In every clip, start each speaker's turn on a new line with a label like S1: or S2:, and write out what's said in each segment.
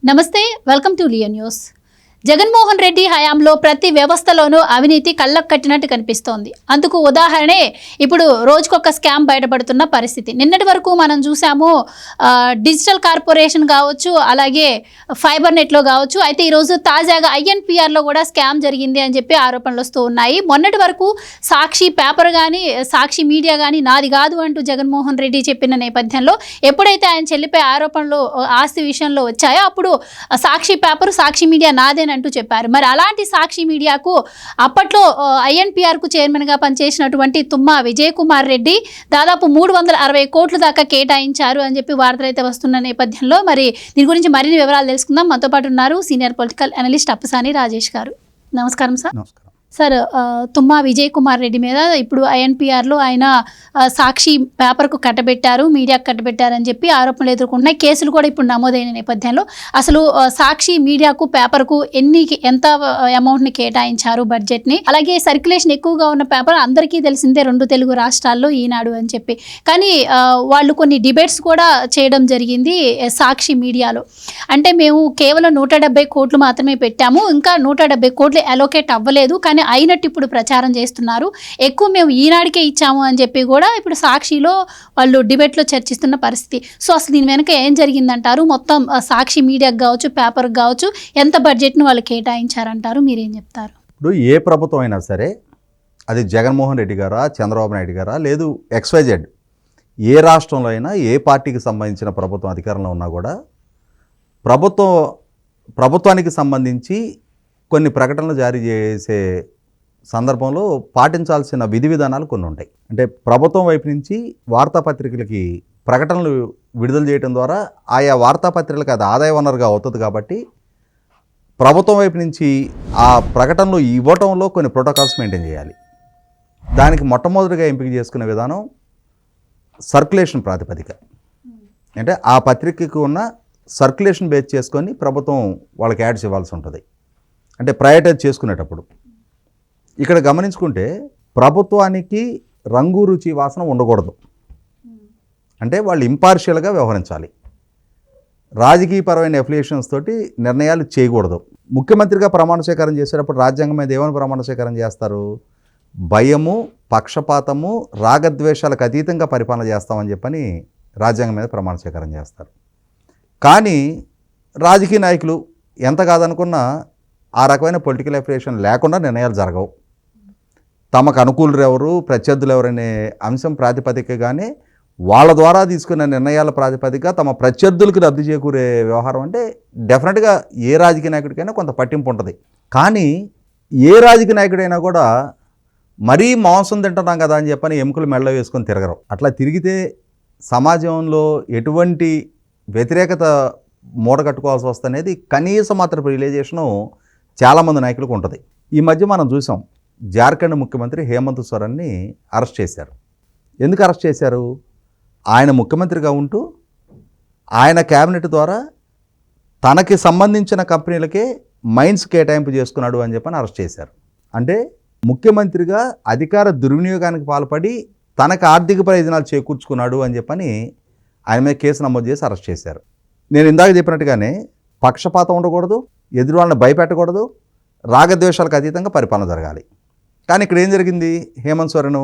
S1: నమస్తే, welcome to Leo news. Jaganmohan Reddy హయాంలో ప్రతి వ్యవస్థలోనూ అవినీతి కళ్ళకు కట్టినట్టు కనిపిస్తోంది. అందుకు ఉదాహరణే ఇప్పుడు రోజుకొక స్కామ్ బయటపడుతున్న పరిస్థితి. నిన్నటి వరకు మనం చూసాము, డిజిటల్ కార్పొరేషన్ కావచ్చు, అలాగే ఫైబర్ నెట్లో కావచ్చు. అయితే ఈరోజు తాజాగా INPRలో కూడా స్కామ్ జరిగింది అని చెప్పి ఆరోపణలు వస్తూ ఉన్నాయి. మొన్నటి వరకు సాక్షి పేపర్ కానీ, సాక్షి మీడియా కానీ నాది కాదు అంటూ జగన్మోహన్ రెడ్డి చెప్పిన నేపథ్యంలో ఎప్పుడైతే ఆయన చెల్లిపై ఆరోపణలు ఆస్తి విషయంలో వచ్చాయో అప్పుడు సాక్షి పేపర్, సాక్షి మీడియా నాదేనంటూ చెప్పారు. మరి అలాంటి సాక్షి మీడియాకు అప్పట్లో INPRకు చైర్మన్గా పనిచేసినటువంటి తుమ్మా విజయ్ కుమార్ రెడ్డి దాదాపు 360 కోట్ల దాకా కేటాయించారు అని చెప్పి వార్తలు అయితే వస్తున్న నేపథ్యంలో మరి దీని గురించి మరిన్ని వివరాలు తెలుసుకుందాం. మనతో పాటు ఉన్నారు senior political analyst Appasani Rajesh గారు. నమస్కారం సార్. సార్, తుమ్మా విజయ్ కుమార్ రెడ్డి మీద ఇప్పుడు INPRలో ఆయన సాక్షి పేపర్కు కట్టబెట్టారు, మీడియాకు కట్టబెట్టారని చెప్పి ఆరోపణలు ఎదుర్కొంటున్నాయి. కేసులు కూడా ఇప్పుడు నమోదైన నేపథ్యంలో అసలు సాక్షి మీడియాకు పేపర్కు ఎంత అమౌంట్ని కేటాయించారు బడ్జెట్ని, అలాగే సర్క్యులేషన్ ఎక్కువగా ఉన్న పేపర్ అందరికీ తెలిసిందే 2 తెలుగు రాష్ట్రాల్లో ఈనాడు అని చెప్పి. కానీ వాళ్ళు కొన్ని డిబేట్స్ కూడా చేయడం జరిగింది సాక్షి మీడియాలో. అంటే మేము కేవలం 170 కోట్లు మాత్రమే పెట్టాము, ఇంకా 170 కోట్లు అలోకేట్ అవ్వలేదు, కానీ అయినట్టు ఇప్పుడు ప్రచారం చేస్తున్నారు, ఎక్కువ మేము ఈనాడికే ఇచ్చాము అని చెప్పి కూడా ఇప్పుడు సాక్షిలో వాళ్ళు డిబేట్లో చర్చిస్తున్న పరిస్థితి. సో అసలు దీని వెనక ఏం జరిగిందంటారు? మొత్తం సాక్షి మీడియాకు కావచ్చు, పేపర్కి కావచ్చు, ఎంత బడ్జెట్ను వాళ్ళు కేటాయించారంటారు? మీరేం చెప్తారు?
S2: ఇప్పుడు ఏ ప్రభుత్వం అయినా సరే, అది జగన్మోహన్ రెడ్డి గారా, చంద్రబాబు నాయుడు గారా, లేదు XYZ, ఏ రాష్ట్రంలో అయినా ఏ పార్టీకి సంబంధించిన ప్రభుత్వం అధికారంలో ఉన్నా కూడా ప్రభుత్వానికి సంబంధించి కొన్ని ప్రకటనలు జారీ చేసే సందర్భంలో పాటించాల్సిన విధి విధానాలు కొన్ని ఉంటాయి. అంటే ప్రభుత్వం వైపు నుంచి వార్తాపత్రికలకి ప్రకటనలు విడుదల చేయడం ద్వారా ఆయా వార్తాపత్రికలకు అది ఆదాయ వనరుగా అవుతుంది. కాబట్టి ప్రభుత్వం వైపు నుంచి ఆ ప్రకటనలు ఇవ్వటంలో కొన్ని ప్రోటోకాల్స్ మెయింటైన్ చేయాలి. దానికి మొట్టమొదటిగా ఎంపిక చేసుకునే విధానం సర్క్యులేషన్ ప్రాతిపదిక. అంటే ఆ పత్రికకు ఉన్న సర్క్యులేషన్ బేస్ చేసుకొని ప్రభుత్వం వాళ్ళకి యాడ్స్ ఇవ్వాల్సి ఉంటుంది. అంటే ప్రయారిటైజ్ చేసుకునేటప్పుడు ఇక్కడ గమనించుకుంటే ప్రభుత్వానికి రంగు రుచి వాసన ఉండకూడదు. అంటే వాళ్ళు ఇంపార్షియల్గా వ్యవహరించాలి. రాజకీయపరమైన ఎఫిలియేషన్స్ తోటి నిర్ణయాలు చేయకూడదు. ముఖ్యమంత్రిగా ప్రమాణ స్వీకారం చేసేటప్పుడు రాజ్యాంగం మీద ఏమని ప్రమాణ స్వీకారం చేస్తారు? భయము, పక్షపాతము, రాగద్వేషాలకు అతీతంగా పరిపాలన చేస్తామని చెప్పని రాజ్యాంగం మీద ప్రమాణ స్వీకారం చేస్తారు. కానీ రాజకీయ నాయకులు ఎంత కాదనుకున్నా ఆ రకమైన పొలిటికల్ ఎఫిలియేషన్ లేకుండా నిర్ణయాలు జరగవు. తమకు అనుకూలులు ఎవరు, ప్రత్యర్థులు ఎవరనే అంశం ప్రాతిపదికగానే వాళ్ళ ద్వారా తీసుకున్న నిర్ణయాల ప్రాతిపదిక తమ ప్రత్యర్థులకు లబ్ధి చేకూరే వ్యవహారం అంటే డెఫినెట్గా ఏ రాజకీయ నాయకుడికైనా కొంత పట్టింపు ఉంటుంది. కానీ ఏ రాజకీయ నాయకుడైనా కూడా మరీ మాంసం తింటున్నాం కదా అని చెప్పని ఎముకలు మెళ్ళ వేసుకొని తిరగరు. అట్లా తిరిగితే సమాజంలో ఎటువంటి వ్యతిరేకత మూట కట్టుకోవాల్సి వస్తుంది. కనీస మాత్రపు రియలైజేషను చాలామంది నాయకులకు ఉంటుంది. ఈ మధ్య మనం చూసాం, జార్ఖండ్ ముఖ్యమంత్రి హేమంత్ సోరెన్ని అరెస్ట్ చేశారు. ఎందుకు అరెస్ట్ చేశారు? ఆయన ముఖ్యమంత్రిగా ఉంటూ ఆయన క్యాబినెట్ ద్వారా తనకి సంబంధించిన కంపెనీలకే మైన్స్ కేటాయింపు చేసుకున్నాడు అని చెప్పని అరెస్ట్ చేశారు. అంటే ముఖ్యమంత్రిగా అధికార దుర్వినియోగానికి పాల్పడి తనకు ఆర్థిక ప్రయోజనాలు చేకూర్చుకున్నాడు అని చెప్పని ఆయన మీద కేసు నమోదు చేసి అరెస్ట్ చేశారు. నేను ఇందాక చెప్పినట్టుగానే పక్షపాతం ఉండకూడదు, ఎదురు వాళ్ళని భయపెట్టకూడదు, రాగద్వేషాలకు అతీతంగా పరిపాలన జరగాలి. కానీ ఇక్కడ ఏం జరిగింది? హేమంత్ సోరెన్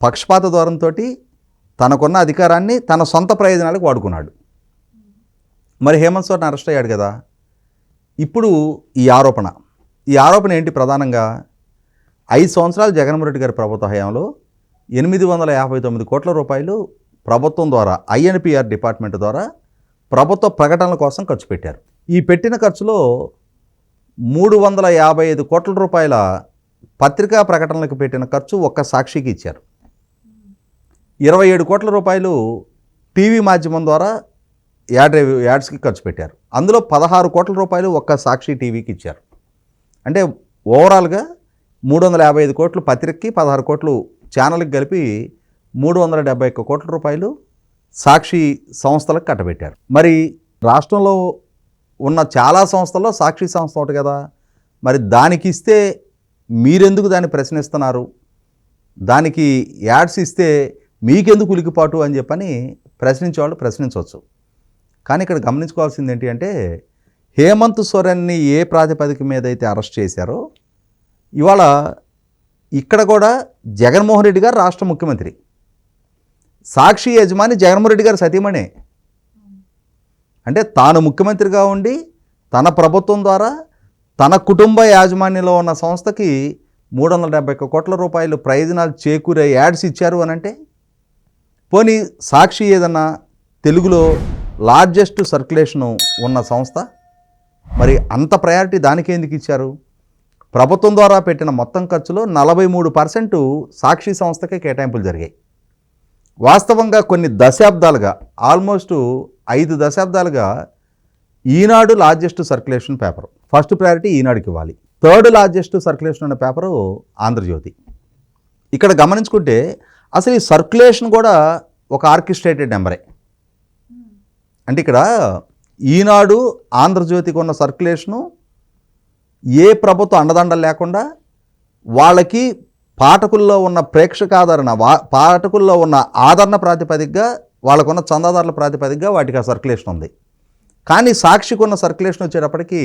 S2: పక్షపాత ధోరణితో తనకున్న అధికారాన్ని తన సొంత ప్రయోజనాలకు వాడుకున్నాడు. మరి హేమంత్ సోరెన్ అరెస్ట్ అయ్యాడు కదా. ఇప్పుడు ఈ ఆరోపణ ఏంటి? ప్రధానంగా 5 సంవత్సరాలు జగన్మోహన్ రెడ్డి గారి ప్రభుత్వ హయాంలో 859 కోట్ల రూపాయలు ప్రభుత్వం ద్వారా INPR డిపార్ట్మెంట్ ద్వారా ప్రభుత్వ ప్రకటనల కోసం ఖర్చు పెట్టారు. ఈ పెట్టిన ఖర్చులో 355 కోట్ల రూపాయల పత్రికా ప్రకటనలకు పెట్టిన ఖర్చు ఒక్క సాక్షికి ఇచ్చారు. 27 కోట్ల రూపాయలు టీవీ మాధ్యమం ద్వారా యాడ్స్కి ఖర్చు పెట్టారు. అందులో 16 కోట్ల రూపాయలు ఒక్క సాక్షి టీవీకి ఇచ్చారు. అంటే ఓవరాల్గా 355 కోట్లు పత్రికకి, 16 కోట్లు ఛానల్కి కలిపి 371 కోట్ల రూపాయలు సాక్షి సంస్థలకు కట్టబెట్టారు. మరి రాష్ట్రంలో ఉన్న చాలా సంస్థల్లో సాక్షి సంస్థ ఒకటి కదా. మరి దానికి ఇస్తే మీరెందుకు దాన్ని ప్రశ్నిస్తున్నారు? దానికి యాడ్స్ ఇస్తే మీకెందుకు ఉలికిపాటు అని చెప్పని ప్రశ్నించేవాళ్ళు ప్రశ్నించవచ్చు. కానీ ఇక్కడ గమనించుకోవాల్సింది ఏంటి అంటే హేమంత్ సోరెన్ని ఏ ప్రాతిపదిక మీద అయితే అరెస్ట్ చేశారో ఇవాళ ఇక్కడ కూడా జగన్మోహన్ రెడ్డి గారు రాష్ట్ర ముఖ్యమంత్రి, సాక్షి యజమాని జగన్మోహన్ రెడ్డి గారు సతీమణే. అంటే తాను ముఖ్యమంత్రిగా ఉండి తన ప్రభుత్వం ద్వారా తన కుటుంబ యాజమాన్యంలో ఉన్న సంస్థకి 371 కోట్ల రూపాయలు ప్రయోజనాలు చేకూరే యాడ్స్ ఇచ్చారు అని అంటే, పోనీ సాక్షి ఏదన్నా తెలుగులో లార్జెస్ట్ సర్క్యులేషను ఉన్న సంస్థ, మరి అంత ప్రయారిటీ దానికి ఎందుకు ఇచ్చారు? ప్రభుత్వం ద్వారా పెట్టిన మొత్తం ఖర్చులో 43% సాక్షి సంస్థకే కేటాయింపులు జరిగాయి. వాస్తవంగా కొన్ని దశాబ్దాలుగా, ఆల్మోస్ట్ 5 దశాబ్దాలుగా Eenadu largest circulation paper, first priority ఈనాడుకి ఇవ్వాలి. థర్డ్ లార్జెస్ట్ సర్క్యులేషన్ ఉన్న పేపరు ఆంధ్రజ్యోతి. ఇక్కడ గమనించుకుంటే అసలు ఈ సర్క్యులేషన్ కూడా ఒక ఆర్కెస్ట్రేటెడ్ నెంబరే. అంటే ఇక్కడ ఈనాడు ఆంధ్రజ్యోతికి ఉన్న సర్క్యులేషను ఏ ప్రభుత్వ అండదండలు లేకుండా వాళ్ళకి పాఠకుల్లో ఉన్న ప్రేక్షకాదరణ, పాఠకుల్లో ఉన్న ఆదరణ ప్రాతిపదికగా, వాళ్ళకున్న చందాదారుల ప్రాతిపదికగా వాటికి ఆ సర్క్యులేషన్ ఉంది. కానీ సాక్షికి ఉన్న సర్క్యులేషన్ వచ్చేటప్పటికి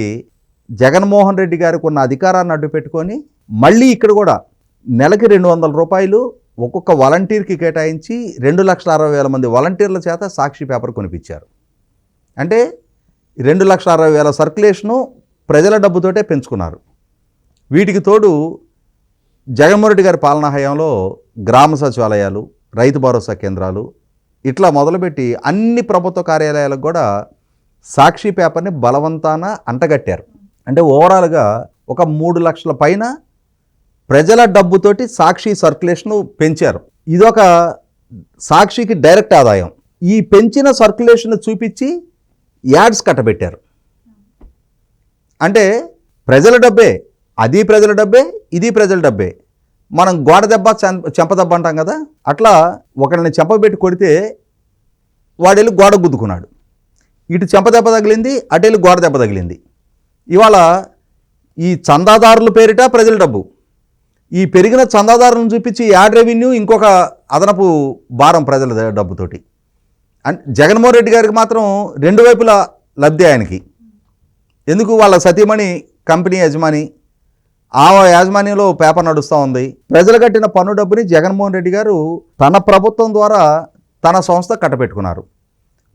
S2: జగన్మోహన్ రెడ్డి గారికి ఉన్న అధికారాన్ని అడ్డు పెట్టుకొని మళ్ళీ ఇక్కడ కూడా నెలకి 200 రూపాయలు ఒక్కొక్క వాలంటీర్కి కేటాయించి 2,60,000 మంది వాలంటీర్ల చేత సాక్షి పేపర్ కొనిపించారు. అంటే 2,60,000 సర్క్యులేషను ప్రజల డబ్బుతోటే పెంచుకున్నారు. వీటికి తోడు జగన్మోహన్ రెడ్డి గారి పాలనా హయాంలో గ్రామ సచివాలయాలు, రైతు భరోసా కేంద్రాలు ఇట్లా మొదలుపెట్టి అన్ని ప్రభుత్వ కార్యాలయాలకు కూడా సాక్షి పేపర్ని బలవంతాన అంటగట్టారు. అంటే ఓవరాల్గా ఒక 3 లక్షల పైన ప్రజల డబ్బుతోటి సాక్షి సర్క్యులేషను పెంచారు. ఇదొక సాక్షికి డైరెక్ట్ ఆదాయం. ఈ పెంచిన సర్క్యులేషన్ చూపించి యాడ్స్ కట్టబెట్టారు. అంటే ప్రజల డబ్బే, అది ప్రజల డబ్బే, ఇది ప్రజల డబ్బే. మనం గోడ దెబ్బ చెంపదెబ్బ అంటాం కదా, అట్లా ఒకరిని చెంపబెట్టి కొడితే వాడెళ్ళి గోడ గుద్దుకున్నాడు. ఇటు చెంపదెబ్బ తగిలింది, అటెళ్ళి గోడ దెబ్బ తగిలింది. ఇవాళ ఈ చందాదారుల పేరిట ప్రజల డబ్బు, ఈ పెరిగిన చందాదారులను చూపించి యాడ్ రెవెన్యూ ఇంకొక అదనపు భారం ప్రజల డబ్బుతోటి. అంటే జగన్మోహన్ రెడ్డి గారికి మాత్రం రెండు వైపులా లబ్ధి ఆయనకి. ఎందుకు? వాళ్ళ సతీమణి కంపెనీ యజమాని, ఆ యాజమాన్యంలో పేపర్ నడుస్తూ ఉంది. ప్రజలు కట్టిన పన్ను డబ్బుని జగన్మోహన్ రెడ్డి గారు తన ప్రభుత్వం ద్వారా తన సంస్థ కట్టబెట్టుకున్నారు.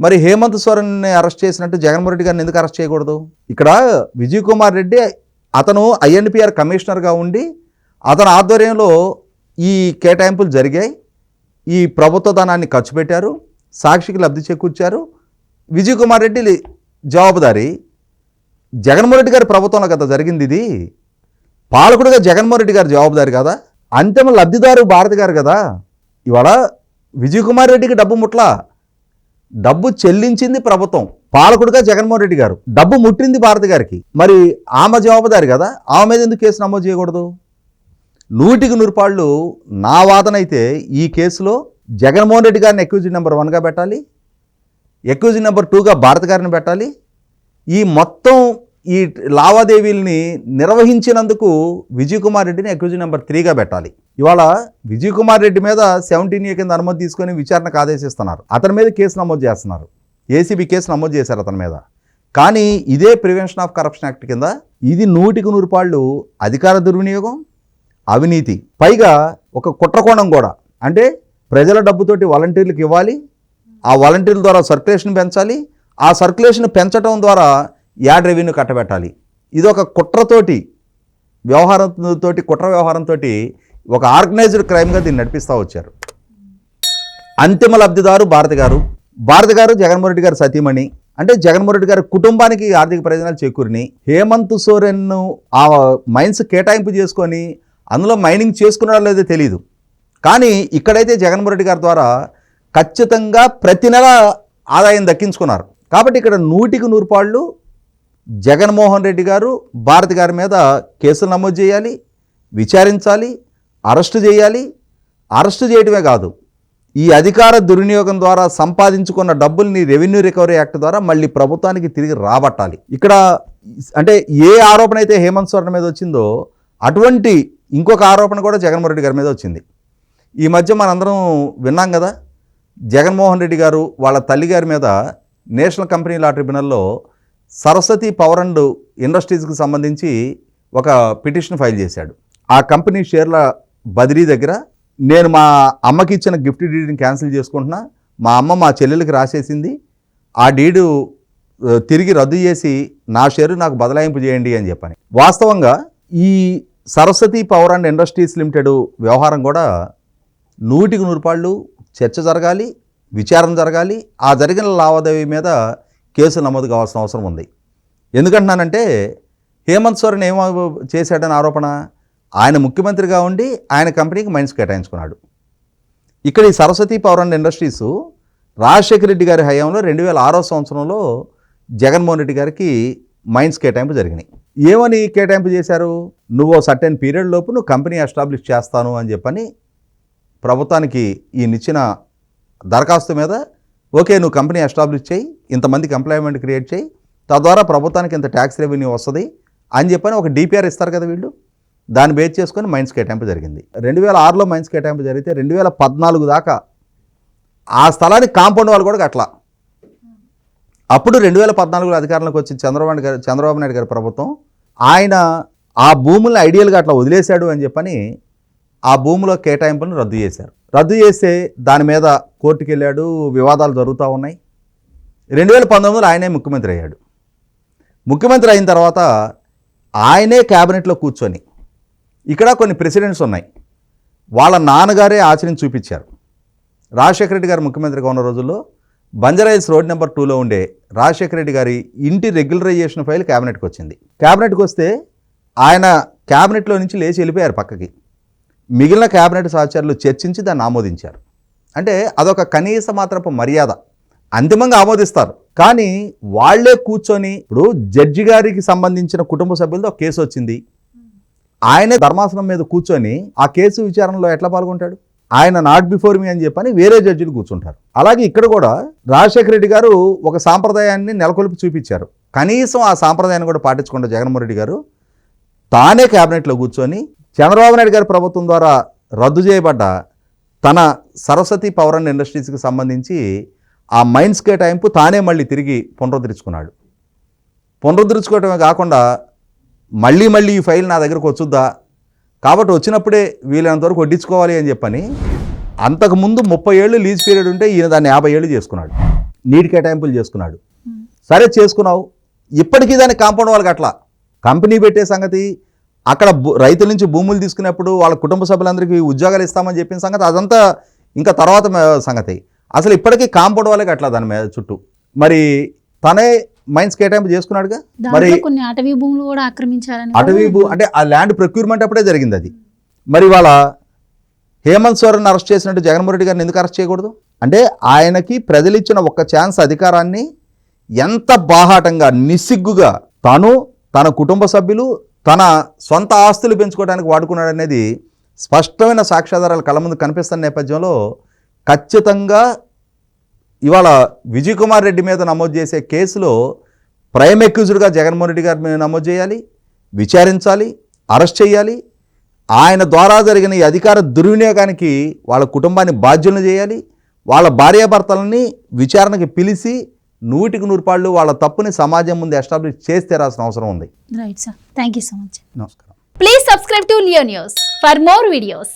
S2: మరి హేమంత్ సోరెన్ని అరెస్ట్ చేసినట్టు జగన్మోహన్ రెడ్డి గారిని ఎందుకు అరెస్ట్ చేయకూడదు? ఇక్కడ విజయ్ కుమార్ రెడ్డి అతను INPR కమిషనర్గా ఉండి అతని ఆధ్వర్యంలో ఈ కేటాయింపులు జరిగాయి. ఈ ప్రభుత్వ ధనాన్ని ఖర్చు పెట్టారు, సాక్షికి లబ్ధి చేకూర్చారు. విజయ్ కుమార్ రెడ్డి జవాబుదారీ. జగన్మోహన్ రెడ్డి గారి ప్రభుత్వంలో కదా జరిగింది. ఇది పాలకుడిగా జగన్మోహన్ రెడ్డి గారు జవాబుదారీ కదా, అంతిమ లబ్ధిదారు భారతి గారు కదా. ఇవాళ విజయ్ కుమార్ రెడ్డికి డబ్బు ముట్లా, డబ్బు చెల్లించింది ప్రభుత్వం, పాలకుడిగా జగన్మోహన్ రెడ్డి గారు, డబ్బు ముట్టింది భారతి గారికి. మరి ఆమె జవాబుదారీ కదా, ఆమె మీద ఎందుకు కేసు నమోదు చేయకూడదు? 100% నా వాదన అయితే ఈ కేసులో జగన్మోహన్ రెడ్డి గారిని అక్యూజ్డ్ నెంబర్ 1గా పెట్టాలి, అక్యూజ్డ్ నెంబర్ 2గా భారతి గారిని పెట్టాలి. ఈ మొత్తం ఈ లావాదేవీల్ని నిర్వహించినందుకు విజయ్ కుమార్ రెడ్డిని అక్యూజ్డ్ నెంబర్ 3గా పెట్టాలి. ఇవాళ విజయ్ కుమార్ రెడ్డి మీద 17A కింద అనుమతి తీసుకొని విచారణకు ఆదేశిస్తున్నారు. అతని మీద కేసు నమోదు చేస్తున్నారు. ACB కేసు నమోదు చేశారు అతని మీద. కానీ ఇదే ప్రివెన్షన్ ఆఫ్ కరప్షన్ యాక్ట్ కింద ఇది 100% అధికార దుర్వినియోగం, అవినీతి, పైగా ఒక కుట్రకోణం కూడా. అంటే ప్రజల డబ్బుతోటి వాలంటీర్లకు ఇవ్వాలి, ఆ వాలంటీర్ల ద్వారా సర్క్యులేషన్ పెంచాలి, ఆ సర్క్యులేషన్ పెంచడం ద్వారా యాడ్ రెవెన్యూ కట్టబెట్టాలి. ఇది ఒక కుట్రతోటి కుట్ర వ్యవహారంతో ఒక ఆర్గనైజ్డ్ క్రైమ్గా దీన్ని నడిపిస్తూ వచ్చారు. అంతిమ లబ్ధిదారు భారతి గారు. భారతి గారు జగన్మోహన్ రెడ్డి గారు సతీమణి. అంటే జగన్మోహన్ రెడ్డి గారి కుటుంబానికి ఆర్థిక ప్రయోజనాలు చేకూరిని. హేమంత్ సోరెన్ను ఆ మైన్స్ కేటాయింపు చేసుకొని అందులో మైనింగ్ చేసుకున్నాడో లేదో తెలియదు. కానీ ఇక్కడైతే జగన్మోహన్ రెడ్డి గారి ద్వారా ఖచ్చితంగా ప్రతి నెల ఆదాయం దక్కించుకున్నారు. కాబట్టి ఇక్కడ 100% జగన్మోహన్ రెడ్డి గారు భారతి గారి మీద కేసులు నమోదు చేయాలి, విచారించాలి, అరెస్టు చేయాలి. అరెస్టు చేయడమే కాదు, ఈ అధికార దుర్వినియోగం ద్వారా సంపాదించుకున్న డబ్బుల్ని రెవెన్యూ రికవరీ యాక్ట్ ద్వారా మళ్ళీ ప్రభుత్వానికి తిరిగి రాబట్టాలి. ఇక్కడ అంటే ఏ ఆరోపణ అయితే హేమంత్ సోరెన్ మీద వచ్చిందో అటువంటి ఇంకొక ఆరోపణ కూడా జగన్మోహన్ రెడ్డి గారి మీద వచ్చింది. ఈ మధ్య మనందరం విన్నాం కదా, జగన్మోహన్ రెడ్డి గారు వాళ్ళ తల్లి గారి మీద నేషనల్ కంపెనీ లా ట్రిబ్యునల్లో సరస్వతి పవర్ అండ్ ఇండస్ట్రీస్కి సంబంధించి ఒక పిటిషన్ ఫైల్ చేశాడు. ఆ కంపెనీ షేర్ల బదిలీ దగ్గర నేను మా అమ్మకి ఇచ్చిన గిఫ్ట్ డీడ్ని క్యాన్సిల్ చేసుకుంటున్నా, మా అమ్మ మా చెల్లెలకి రాసేసింది, ఆ డీడు తిరిగి రద్దు చేసి నా షేరు నాకు బదలాయింపు చేయండి అని చెప్పని. వాస్తవంగా ఈ Saraswati power and industries limited వ్యవహారం కూడా 100% చర్చ జరగాలి, విచారణ జరగాలి. ఆ జరిగిన లావాదేవీ మీద కేసు నమోదు కావాల్సిన అవసరం ఉంది. ఎందుకంటున్నానంటే హేమంత్ సోరెన్ ఏమో చేశాడని ఆరోపణ, ఆయన ముఖ్యమంత్రిగా ఉండి ఆయన కంపెనీకి మైన్స్ కేటాయించుకున్నాడు. ఇక్కడ ఈ Saraswati power and industries Rajasekhara Reddy గారి హయాంలో 2006 సంవత్సరంలో జగన్మోహన్ రెడ్డి గారికి మైన్స్ కేటాయింపు జరిగినాయి. ఏమని కేటాయింపు చేశారు, నువ్వు సర్టెన్ పీరియడ్ లోపు నువ్వు కంపెనీ ఎస్టాబ్లిష్ చేస్తాను అని చెప్పని ప్రభుత్వానికి ఈయనిచ్చిన దరఖాస్తు మీద ఓకే నువ్వు కంపెనీ ఎస్టాబ్లిష్ చేయి, ఇంతమందికి ఎంప్లాయ్మెంట్ క్రియేట్ చేయి, తద్వారా ప్రభుత్వానికి ఇంత ట్యాక్స్ రెవెన్యూ వస్తుంది అని చెప్పని ఒక డిపిఆర్ ఇస్తారు కదా వీళ్ళు. దాన్ని బేస్ చేసుకొని మైన్స్ కేటాయింపు జరిగింది. 2006లో మైన్స్ కేటాయింపు జరిగితే 2014 దాకా ఆ స్థలానికి కాంపౌండ్ వాళ్ళు కూడా కట్టలా. అప్పుడు 2014లో అధికారంలోకి వచ్చి చంద్రబాబు నాయుడు గారి ప్రభుత్వం ఆయన ఆ భూములను ఐడియల్గా అట్లా వదిలేశాడు అని చెప్పని ఆ భూముల కేటాయింపులను రద్దు చేశారు. రద్దు చేస్తే దాని మీద కోర్టుకు వెళ్ళాడు, వివాదాలు జరుగుతూ ఉన్నాయి. 2019లో ఆయనే ముఖ్యమంత్రి అయ్యాడు. ముఖ్యమంత్రి అయిన తర్వాత ఆయనే క్యాబినెట్లో కూర్చొని ఇక్కడ కొన్ని ప్రెసిడెంట్స్ ఉన్నాయి, వాళ్ళ నాన్నగారే ఆచరించి చూపించారు. రాజశేఖర రెడ్డి గారు ముఖ్యమంత్రిగా ఉన్న రోజుల్లో బంజారాహిల్స్ రోడ్ నెంబర్ 2లో ఉండే రాజశేఖర రెడ్డి గారి ఇంటి రెగ్యులరైజేషన్ ఫైల్ క్యాబినెట్కి వచ్చింది. క్యాబినెట్కి వస్తే ఆయన క్యాబినెట్లో నుంచి లేచి వెళ్ళిపోయారు పక్కకి. మిగిలిన క్యాబినెట్ సహచరులు చర్చించి దాన్ని ఆమోదించారు. అంటే అదొక కనీస మాత్రపు మర్యాద. అంతిమంగా ఆమోదిస్తారు, కానీ వాళ్లే కూర్చొని ఇప్పుడు జడ్జి గారికి సంబంధించిన కుటుంబ సభ్యులతో ఒక కేసు వచ్చింది, ఆయనే ధర్మాసనం మీద కూర్చొని ఆ కేసు విచారణలో ఎట్లా పాల్గొంటాడు? ఆయన నాట్ బిఫోర్ మీ అని చెప్పని వేరే జడ్జిలు కూర్చుంటారు. అలాగే ఇక్కడ కూడా రాజశేఖర రెడ్డి గారు ఒక సాంప్రదాయాన్ని నెలకొల్పి చూపించారు. కనీసం ఆ సాంప్రదాయాన్ని కూడా పాటించకుండా జగన్మోహన్ రెడ్డి గారు తానే క్యాబినెట్లో కూర్చొని చంద్రబాబు నాయుడు గారి ప్రభుత్వం ద్వారా రద్దు చేయబడ్డ తన సరస్వతి పవర్ అండ్ ఇండస్ట్రీస్కి సంబంధించి ఆ మైన్స్ కేటాయింపు తానే మళ్ళీ తిరిగి పునరుద్ధరించుకున్నాడు. పునరుద్ధరించుకోవటమే కాకుండా మళ్ళీ ఈ ఫైల్ నా దగ్గరకు వచ్చుద్దా, కాబట్టి వచ్చినప్పుడే వీలైనంతవరకు వడ్డించుకోవాలి అని చెప్పని అంతకుముందు 30 ఏళ్ళు లీజ్ పీరియడ్ ఉంటే ఈయన దాన్ని 50 ఏళ్ళు చేసుకున్నాడు. నీటి కేటాయింపులు చేసుకున్నాడు. సరే చేసుకున్నావు, ఇప్పటికీ దాన్ని కాంపౌండ్ వాళ్ళకి అట్లా కంపెనీ పెట్టే సంగతి, అక్కడ రైతుల నుంచి భూములు తీసుకున్నప్పుడు వాళ్ళ కుటుంబ సభ్యులందరికీ ఉద్యోగాలు ఇస్తామని చెప్పిన సంగతి అదంతా ఇంకా తర్వాత సంగతి. అసలు ఇప్పటికీ కాంపౌండ్ వాళ్ళకి అట్లా దాని మీద చుట్టూ మరి తనే మైన్స్ కేటాయింపు చేసుకున్నాడుగా. మరి
S1: కొన్ని అటవీ భూములు కూడా ఆక్రమించారని,
S2: అంటే ఆ ల్యాండ్ ప్రొక్యూర్మెంట్ అప్పుడే జరిగింది అది. మరి వాళ్ళ హేమంత్ సోరెన్ అరెస్ట్ చేసినట్టు జగన్మోహన్ రెడ్డి గారిని ఎందుకు అరెస్ట్ చేయకూడదు? అంటే ఆయనకి ప్రజలు ఇచ్చిన ఒక్క ఛాన్స్ అధికారాన్ని ఎంత బాహాటంగా నిస్సిగ్గుగా తను, తన కుటుంబ సభ్యులు, తన సొంత ఆస్తులు పెంచుకోవడానికి వాడుకున్నాడు అనేది స్పష్టమైన సాక్ష్యాధారాలు కళ్ళ ముందు కనిపిస్తున్న నేపథ్యంలో ఖచ్చితంగా ఇవాళ విజయ్ కుమార్ రెడ్డి మీద నమోదు చేసే కేసులో ప్రైమ్ అక్యూజ్డ్గా జగన్మోహన్ రెడ్డి గారి మీద నమోదు చేయాలి, విచారించాలి, అరెస్ట్ చేయాలి. ఆయన ద్వారా జరిగిన ఈ అధికార దుర్వినియోగానికి వాళ్ళ కుటుంబాన్ని బాధ్యులను చేయాలి. వాళ్ళ భార్యాభర్తలని విచారణకి పిలిచి 100% వాళ్ళ తప్పుని సమాజం ముందు ఎస్టాబ్లిష్ చేస్తే రాసిన అవసరం ఉంది.
S1: Right sir, thank you so much.
S2: నమస్కారం.
S1: Please subscribe to Leo news for more videos.